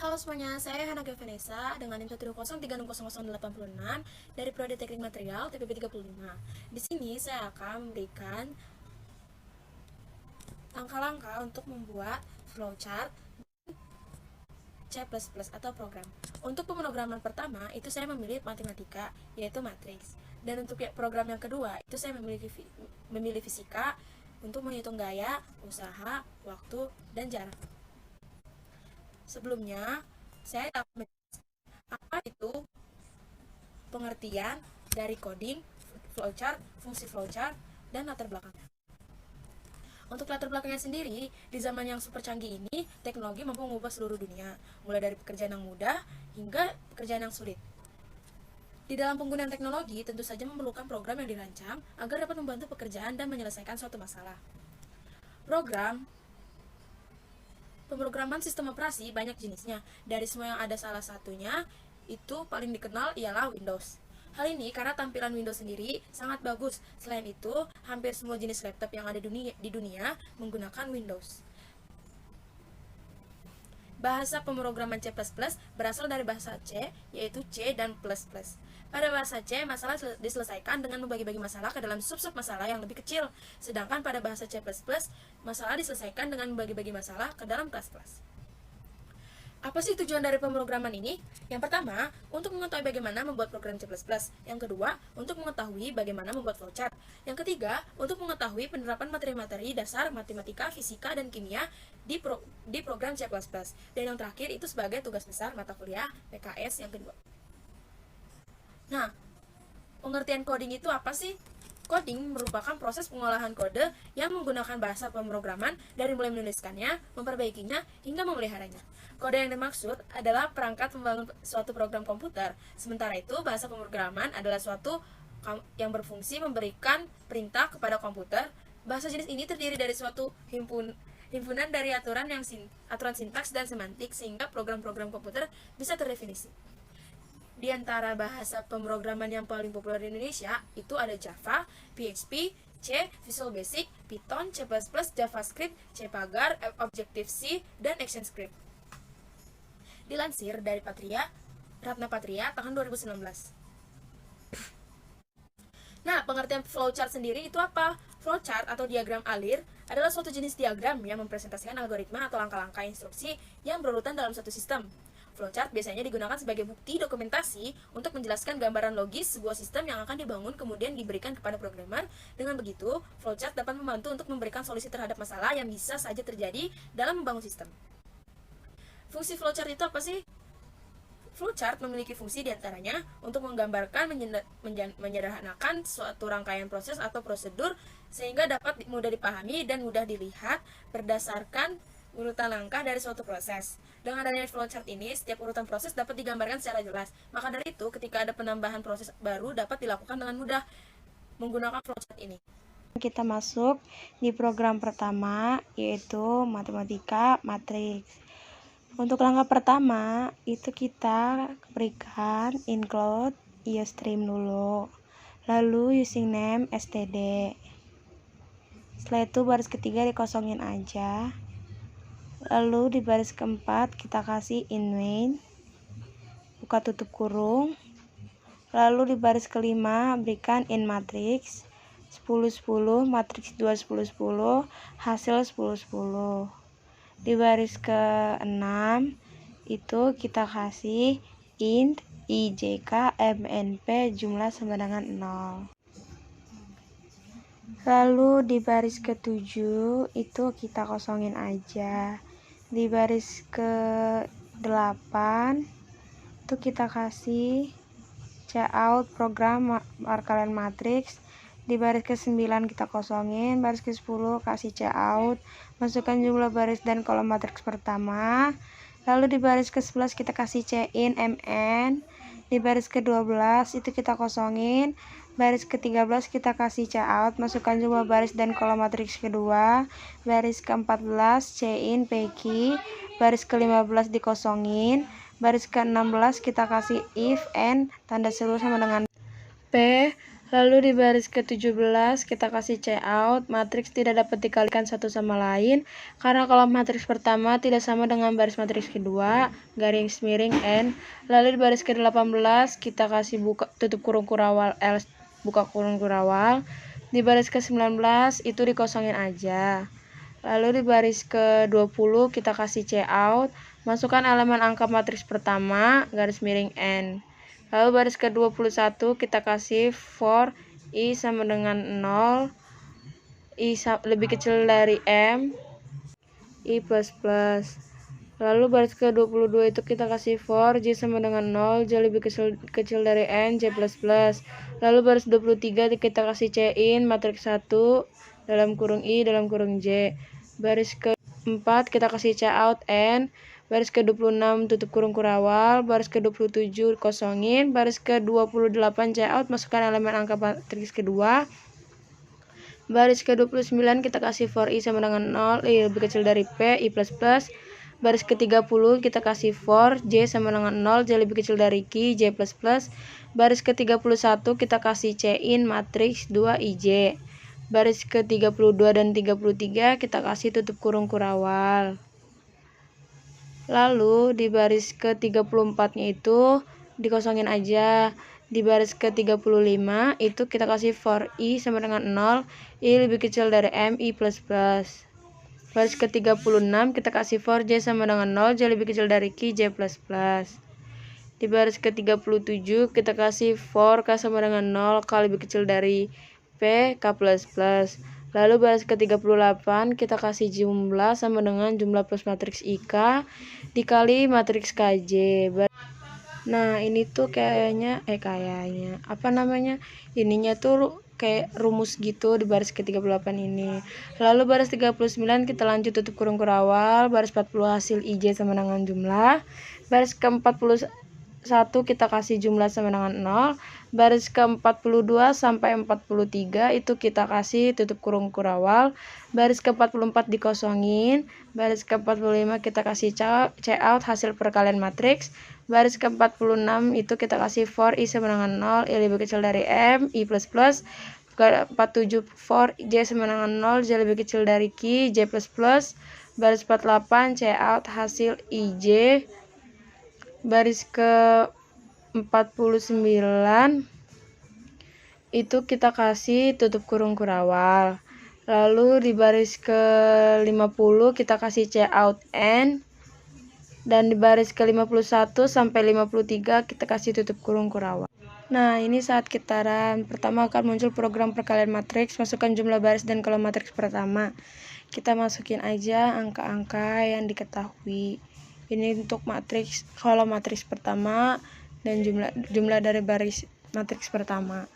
Halo semuanya, saya Hanaga Vanessa dengan NIM 120360086 dari Prodi Teknik Material TPB 35. Di sini saya akan memberikan langkah-langkah untuk membuat flowchart C++ atau program. Untuk pemrograman pertama, itu saya memilih matematika, yaitu matriks. Dan untuk program yang kedua, itu saya memilih fisika untuk menghitung gaya, usaha, waktu, dan jarak. Sebelumnya, saya akan apa itu pengertian dari coding, flowchart, fungsi flowchart, dan latar belakangnya. Untuk latar belakangnya sendiri, di zaman yang super canggih ini, teknologi mampu mengubah seluruh dunia, mulai dari pekerjaan yang mudah hingga pekerjaan yang sulit. Di dalam penggunaan teknologi, tentu saja memerlukan program yang dirancang agar dapat membantu pekerjaan dan menyelesaikan suatu masalah. Pemrograman sistem operasi banyak jenisnya. Dari semua yang ada, salah satunya itu paling dikenal ialah Windows. Hal ini karena tampilan Windows sendiri sangat bagus. Selain itu, hampir semua jenis laptop yang ada di dunia menggunakan Windows. Bahasa pemrograman C++ berasal dari bahasa C, yaitu C dan plus plus. Pada bahasa C, masalah diselesaikan dengan membagi-bagi masalah ke dalam sub-sub masalah yang lebih kecil. Sedangkan pada bahasa C++, masalah diselesaikan dengan membagi-bagi masalah ke dalam kelas-kelas. Apa sih tujuan dari pemrograman ini? Yang pertama, untuk mengetahui bagaimana membuat program C++. Yang kedua, untuk mengetahui bagaimana membuat flowchart. Yang ketiga, untuk mengetahui penerapan materi-materi dasar matematika, fisika, dan kimia di program C++. Dan yang terakhir, itu sebagai tugas besar mata kuliah PKS yang kedua. Nah, pengertian coding itu apa sih? Coding merupakan proses pengolahan kode yang menggunakan bahasa pemrograman dari mulai menuliskannya, memperbaikinya, hingga memeliharanya. Kode yang dimaksud adalah perangkat membangun suatu program komputer. Sementara itu, bahasa pemrograman adalah suatu yang berfungsi memberikan perintah kepada komputer. Bahasa jenis ini terdiri dari suatu himpunan dari aturan sintaks dan semantik, sehingga program-program komputer bisa terdefinisi. Di antara bahasa pemrograman yang paling populer di Indonesia, itu ada Java, PHP, C, Visual Basic, Python, C++, JavaScript, C-Pagar, Objective-C, dan ActionScript. Dilansir dari Ratna Patria, tahun 2019. Nah, pengertian flowchart sendiri itu apa? Flowchart atau diagram alir adalah suatu jenis diagram yang mempresentasikan algoritma atau langkah-langkah instruksi yang berurutan dalam suatu sistem. Flowchart biasanya digunakan sebagai bukti dokumentasi untuk menjelaskan gambaran logis sebuah sistem yang akan dibangun kemudian diberikan kepada programmer. Dengan begitu, flowchart dapat membantu untuk memberikan solusi terhadap masalah yang bisa saja terjadi dalam membangun sistem. Fungsi flowchart itu apa sih? Flowchart memiliki fungsi diantaranya untuk menggambarkan, menyederhanakan suatu rangkaian proses atau prosedur sehingga dapat mudah dipahami dan mudah dilihat berdasarkan urutan langkah dari suatu proses. Dengan adanya flowchart ini, setiap urutan proses dapat digambarkan secara jelas. Maka dari itu, ketika ada penambahan proses baru dapat dilakukan dengan mudah menggunakan flowchart ini. Kita masuk di program pertama, yaitu matematika matriks. Untuk langkah pertama, itu kita berikan include IOStream dulu. Lalu using name std. Setelah itu baris ketiga dikosongin aja. Lalu di baris keempat kita kasih in main, buka tutup kurung. Lalu di baris kelima berikan in matrix 10 10, matriks 2 10 10, hasil 10 10. Di baris ke-6 itu kita kasih int IJK MNP jumlah sama dengan 0. Lalu di baris ke-7 itu kita kosongin aja. Di baris ke-8 itu kita kasih cout program markalen matriks. Di baris ke-9 kita kosongin, baris ke-10 kasih cout, masukkan jumlah baris dan kolom matriks pertama. Lalu di baris ke-11 kita kasih cin mn. Di baris ke-12 itu kita kosongin, baris ke-13 kita kasih cout, masukkan jumlah baris dan kolom matriks kedua. Baris ke-14 cin pk, baris ke-15 dikosongin, baris ke-16 kita kasih if n tanda seru sama dengan p. Lalu di baris ke-17 kita kasih C out, matriks tidak dapat dikalikan satu sama lain karena kolom matriks pertama tidak sama dengan baris matriks kedua, garis miring N. Lalu di baris ke-18 kita kasih tutup kurung kurawal L, buka kurung kurawal. Di baris ke-19 itu dikosongin aja. Lalu di baris ke-20 kita kasih C out, masukkan elemen angka matriks pertama, garis miring N. Lalu baris ke-21 kita kasih for I sama dengan 0, I lebih kecil dari M, I plus plus. Lalu baris ke-22 itu kita kasih for J sama dengan 0, J lebih kecil dari N, J plus plus. Lalu baris 23 kita kasih C in matriks 1 dalam kurung I dalam kurung J. Baris ke-4 kita kasih C out N. Baris ke-26 tutup kurung kurawal, baris ke-27 kosongin, baris ke-28 C out, masukkan elemen angka matriks kedua. Baris ke-29 kita kasih for I sama dengan 0, I lebih kecil dari P, I plus plus. Baris ke-30 kita kasih for J sama dengan 0, J lebih kecil dari Q, J plus plus. Baris ke-31 kita kasih C in matriks 2 IJ. Baris ke-32 dan 33 kita kasih tutup kurung kurawal. Lalu di baris ke-34-nya itu dikosongin aja. Di baris ke-35 itu kita kasih for I sama dengan 0, I lebih kecil dari M, I plus plus. Baris ke-36 kita kasih for J sama dengan 0, J lebih kecil dari Q, J plus plus. Di baris ke-37 kita kasih for K sama dengan 0, K lebih kecil dari P, K plus plus. Lalu baris ke-38 kita kasih jumlah sama dengan jumlah plus matriks IK dikali matriks KJ. Nah, ini tuh kayaknya ininya tuh kayak rumus gitu di baris ke-38 ini. Lalu baris 39 kita lanjut tutup kurung kurawal, baris 40 hasil IJ sama dengan jumlah. Baris ke-41 kita kasih jumlah sama dengan 0. Baris ke-42 sampai 43 itu kita kasih tutup kurung kurawal. Baris ke-44 dikosongin. Baris ke-45 kita kasih C out hasil perkalian matriks. Baris ke-46 itu kita kasih for I sama dengan 0, I lebih kecil dari M, I plus plus. 47 for J sama dengan 0, J lebih kecil dari Q, J plus plus. Baris 48 C out hasil IJ. Baris ke-49 itu kita kasih tutup kurung kurawal. Lalu di baris ke-50 kita kasih C out N. Dan di baris ke-51 sampai 53 kita kasih tutup kurung kurawal. Nah, ini saat kitaran. Pertama akan muncul program perkalian matriks, masukkan jumlah baris dan kolom matriks pertama. Kita masukin aja angka-angka yang diketahui. Ini untuk matriks kolom matriks pertama dan jumlah dari baris matriks pertama.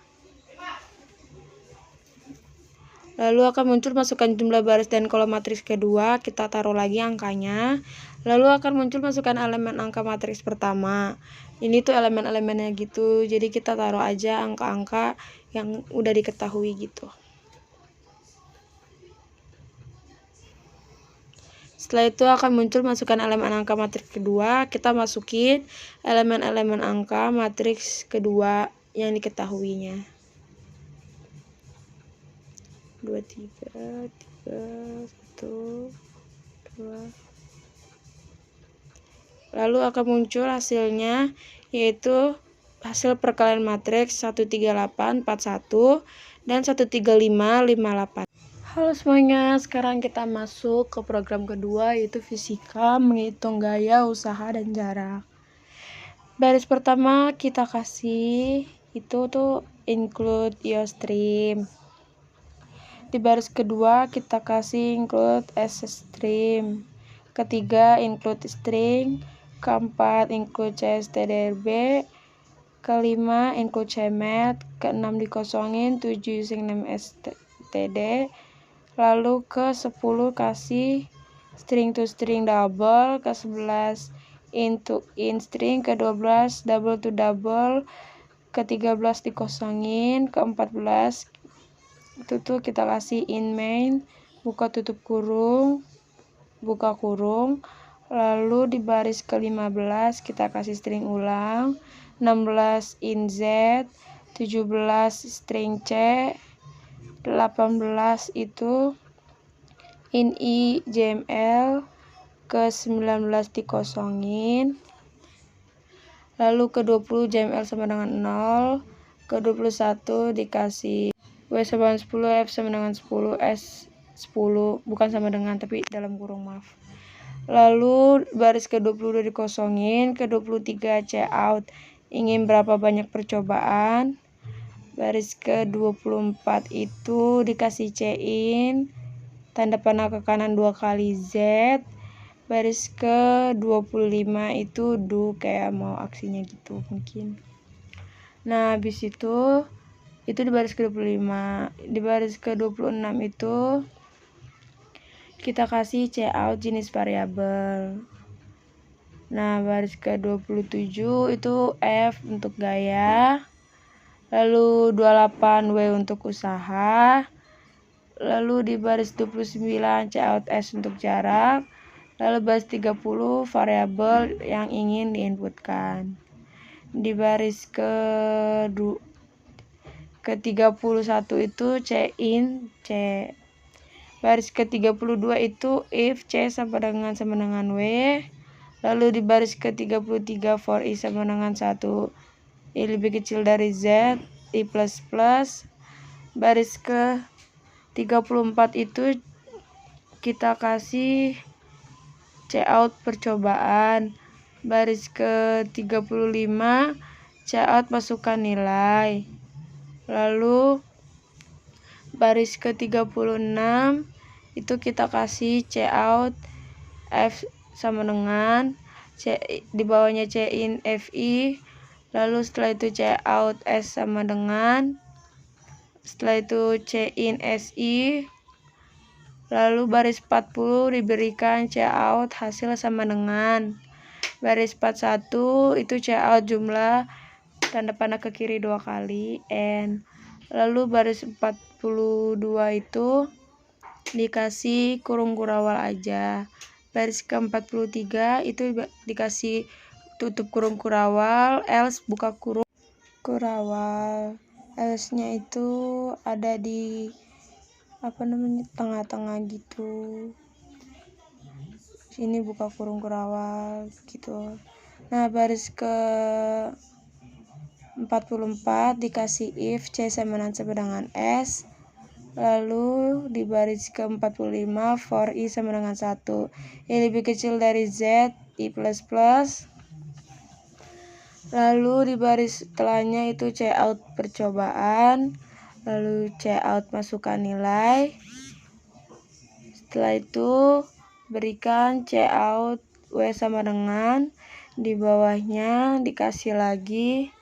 Lalu akan muncul masukkan jumlah baris dan kolom matriks kedua, kita taruh lagi angkanya. Lalu akan muncul masukkan elemen angka matriks pertama. Ini tuh elemen-elemennya gitu, jadi kita taruh aja angka-angka yang udah diketahui gitu. Setelah itu akan muncul masukkan elemen angka matriks kedua, kita masukin elemen-elemen angka matriks kedua yang diketahuinya. 2, 3, 1, 2. Lalu akan muncul hasilnya, yaitu hasil perkalian matriks 13841 dan 13558. Halo semuanya, sekarang kita masuk ke program kedua, yaitu fisika menghitung gaya, usaha, dan jarak. Baris pertama kita kasih itu tuh include your stream. Di baris kedua kita kasih include as stream. Ketiga include string. Keempat include CSTDRB. Kelima include CMAT. Keenam dikosongin, 7 using name std. Lalu ke 10 kasih string to string double. Ke 11 into in string. Ke 12 double to double. Ke 13 dikosongin. Ke 14 itu tuh kita kasih in main, buka tutup kurung, buka kurung. Lalu di baris ke-15 kita kasih string ulang. 16 in Z, 17 string C, 18 itu in I JML, ke 19 dikosongin, lalu ke 20 JML sama dengan 0, ke 21 dikasih W sama dengan 10, F sama dengan 10, S 10, bukan sama dengan tapi dalam kurung, maaf. Lalu baris ke 22 dikosongin, ke 23 C out, ingin berapa banyak percobaan. Baris ke 24 itu dikasih C in, tanda panah ke kanan 2 kali Z. Baris ke 25 itu do, kayak mau aksinya gitu mungkin. Nah, habis itu di baris ke 25. Di baris ke 26 itu kita kasih C out jenis variabel. Nah, baris ke 27 itu F untuk gaya, lalu 28 W untuk usaha, lalu di baris 29 C out S untuk jarak, lalu baris 30 variabel yang ingin diinputkan. Di baris ke 31 itu C in C. Baris ke 32 itu if C sama dengan W. Lalu di baris ke 33 for I sama dengan 1, I lebih kecil dari Z, I plus plus. Baris ke 34 itu kita kasih C out percobaan. Baris ke 35 C out masukkan nilai. Lalu baris ke 36 itu kita kasih C out F sama dengan C, di bawahnya C in FI. Lalu setelah itu C out S sama dengan, setelah itu C in SI. Lalu baris 40 diberikan C out hasil sama dengan. Baris 41 itu C out jumlah, tanda panah ke kiri 2 kali N. Lalu baris 42 itu dikasih kurung kurawal aja. Baris ke 43 itu dikasih tutup kurung kurawal, else buka kurung kurawal. Else-nya itu ada di tengah-tengah gitu. Sini buka kurung kurawal gitu. Nah, baris ke 44 dikasih if C sama dengan S. Lalu di baris ke 45 for I sama dengan 1, I lebih kecil dari Z, I plus plus. Lalu di baris setelahnya itu C out percobaan, lalu C out masukkan nilai. Setelah itu berikan C out W sama dengan, di bawahnya dikasih lagi.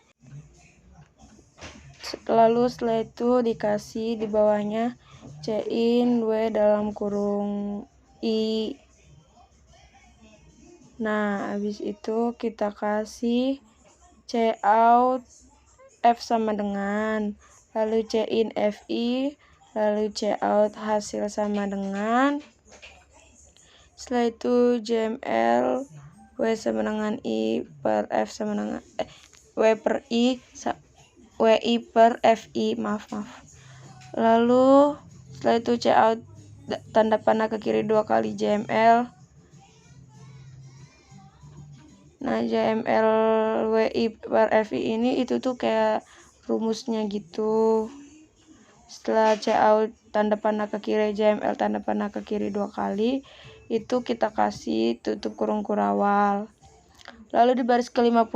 Lalu setelah itu dikasih di bawahnya C in W dalam kurung I. Nah, habis itu kita kasih C out F sama dengan, lalu C in FI, lalu C out hasil sama dengan. Setelah itu JML W sama dengan I per F sama dengan W per I WI per FI, maaf. Lalu setelah itu C out tanda panah ke kiri 2 kali JML. Nah, JML WI per FI ini itu tuh kayak rumusnya gitu. Setelah C out tanda panah ke kiri JML tanda panah ke kiri 2 kali, itu kita kasih tutup kurung kurawal. Lalu di baris ke 56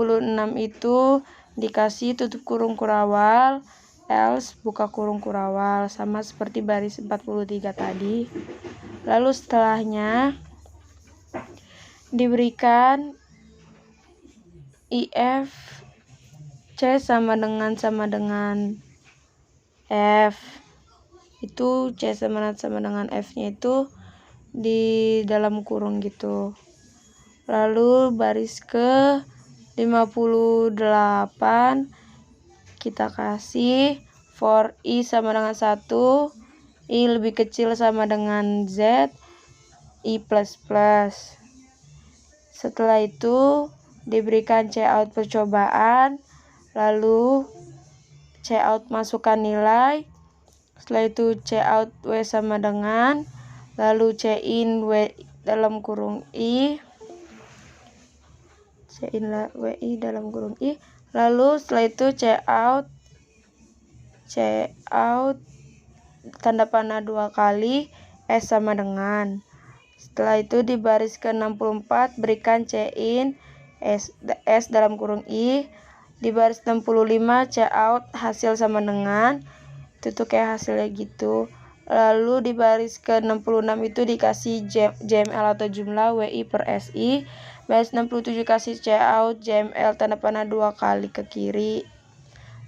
itu dikasih tutup kurung kurawal, else buka kurung kurawal, sama seperti baris 43 tadi. Lalu setelahnya diberikan IF C sama dengan F. Itu C sama dengan F-nya itu di dalam kurung gitu. Lalu baris ke 58 kita kasih for I sama dengan 1, I lebih kecil sama dengan Z, I plus plus. Setelah itu diberikan C out percobaan, lalu cout masukkan nilai, setelah itu cout W sama dengan, lalu in W dalam kurung I, in WI dalam kurung I, lalu setelah itu cout tanda panah 2 kali, S sama dengan. Setelah itu di baris ke-64 berikan in S dalam kurung I, di baris 65 cout hasil sama dengan, itu tuh kayak hasilnya gitu. Lalu di baris ke-66 itu dikasih JML atau jumlah WI per SI. Baris 67 kasih cout JML tanda panah 2 kali ke kiri.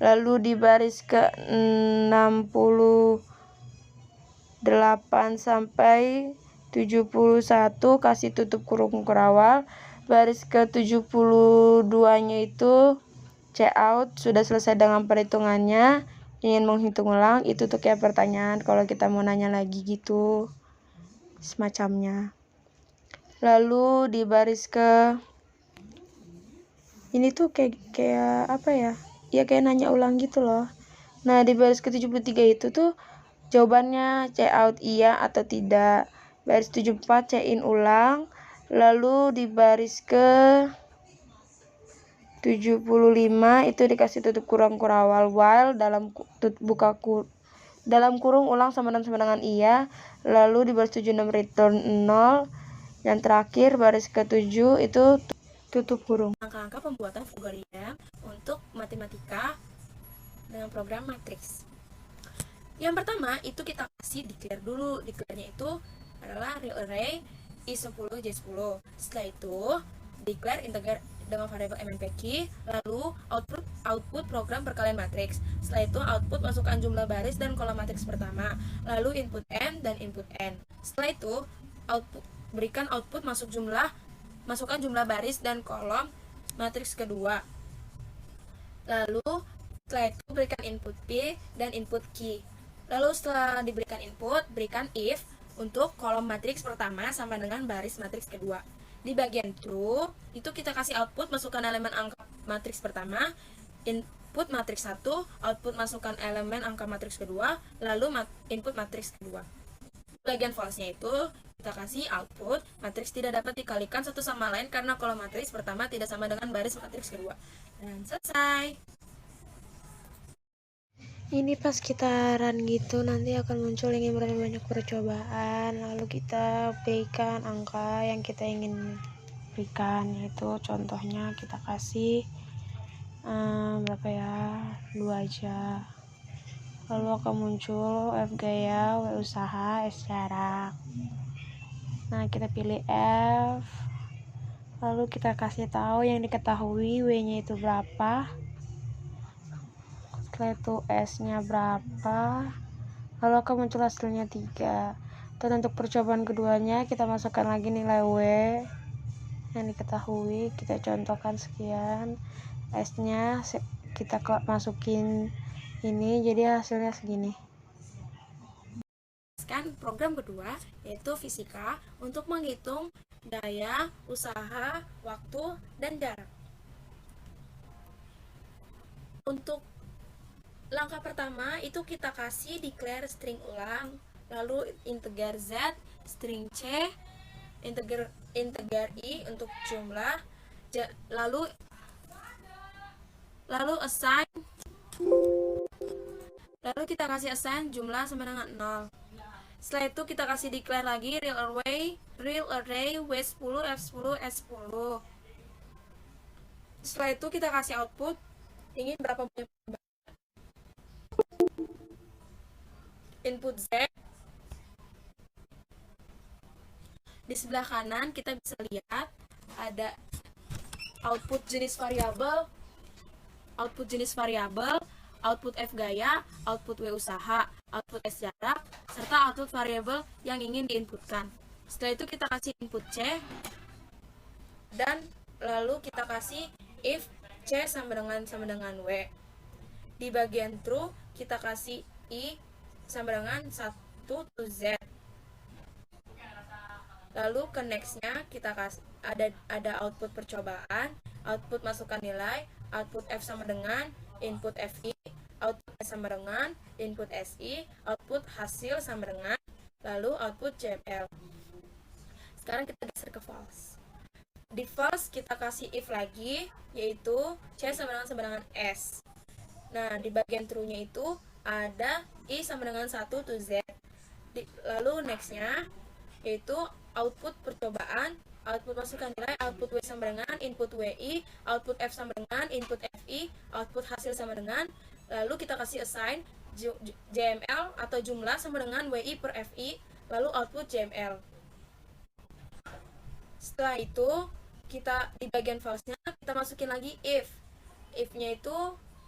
Lalu di baris ke-68 sampai 71 kasih tutup kurung kurawal. Baris ke-72-nya itu cout sudah selesai dengan perhitungannya, ingin menghitung ulang, itu tuh kayak pertanyaan kalau kita mau nanya lagi gitu semacamnya. Lalu di baris ke ini tuh kayak apa ya, ya kayak nanya ulang gitu loh. Nah di baris ke-73 itu tuh jawabannya cout iya atau tidak. Baris 74 in ulang. Lalu di baris ke 75 itu dikasih tutup kurung kurawal while dalam kurung ulang sama dengan iya. Lalu di baris 76 return 0. Yang terakhir baris ke-7 itu tutup kurung. Langkah-langkah pembuatan Fugaria untuk matematika dengan program matriks. Yang pertama itu kita kasih declare dulu. Declare-nya itu adalah real array I10 J10. Setelah itu declare integer dengan variabel MNPQ, lalu output program perkalian matriks. Setelah itu output masukkan jumlah baris dan kolom matriks pertama, lalu input n dan input n. Setelah itu berikan output masukkan jumlah baris dan kolom matriks kedua. Lalu setelah itu berikan input P dan input Q. Lalu setelah diberikan input, berikan if untuk kolom matriks pertama sama dengan baris matriks kedua. Di bagian true, itu kita kasih output masukkan elemen angka matriks pertama, input matriks 1, output masukkan elemen angka matriks kedua, lalu input matriks kedua. Di bagian false-nya itu kita kasih output matriks tidak dapat dikalikan satu sama lain karena kolom matriks pertama tidak sama dengan baris matriks kedua. Dan selesai. Ini pas kita run gitu nanti akan muncul ingin berapa banyak percobaan, lalu kita berikan angka yang kita ingin berikan, yaitu contohnya kita kasih berapa ya, 2 aja. Lalu akan muncul F gaya, W usaha, S jarak. Nah kita pilih F, lalu kita kasih tahu yang diketahui, W nya itu berapa, setelah itu S nya berapa, lalu akan muncul hasilnya 3. Dan untuk percobaan keduanya kita masukkan lagi nilai W yang diketahui, kita contohkan sekian, S nya kita masukin ini, jadi hasilnya segini. Program kedua yaitu fisika untuk menghitung daya, usaha, waktu, dan jarak. Untuk langkah pertama itu kita kasih declare string ulang, lalu integer Z, string C, integer I untuk jumlah, lalu assign, lalu kita kasih assign jumlah sama dengan 0. Setelah itu kita kasih declare lagi real array W10 F10 S10. Setelah itu kita kasih output ingin berapa banyak input Z. Di sebelah kanan kita bisa lihat ada output jenis variabel, output F gaya, output W usaha, output S jarak, serta output variabel yang ingin diinputkan. Setelah itu kita kasih input C, dan lalu kita kasih if C sama dengan W. Di bagian true kita kasih I sama dengan 1 to Z. Lalu ke next-nya kita kasih ada output percobaan, output masukkan nilai, output F sama dengan input FI, output sama dengan input SI, output hasil sama dengan, lalu output JML. Sekarang kita geser ke false. Di false kita kasih if lagi, yaitu C sama dengan S. Nah, di bagian true-nya itu ada I sama dengan 1 to Z. Lalu nextnya yaitu output percobaan, output masukkan nilai, output W sama dengan input WI, output F sama dengan input FI, output hasil sama dengan, lalu kita kasih assign JML atau jumlah sama dengan WI per FI, lalu output JML. Setelah itu kita di bagian false-nya kita masukin lagi if-nya itu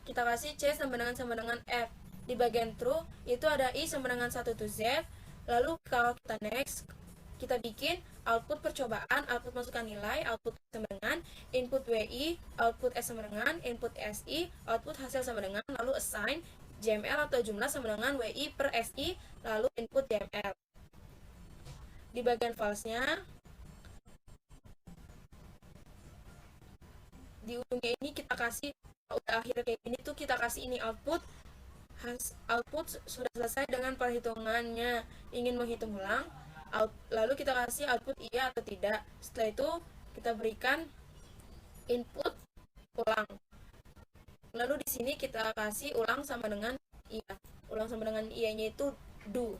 kita kasih C sama dengan F. Di bagian true itu ada I sama dengan 1 to Z. Lalu kalau kita next, kita bikin output percobaan, output masukkan nilai, output sama dengan input WI, output S sama dengan input SI, output hasil sama dengan, lalu assign JML atau jumlah sama dengan WI per SI, lalu input JML. Di bagian false-nya di ujungnya ini kita kasih, udah akhir kayak gini tuh kita kasih ini output sudah selesai dengan perhitungannya, ingin menghitung ulang, lalu kita kasih output iya atau tidak. Setelah itu kita berikan input ulang, lalu di sini kita kasih ulang sama dengan iya, ulang sama dengan iya nya itu do.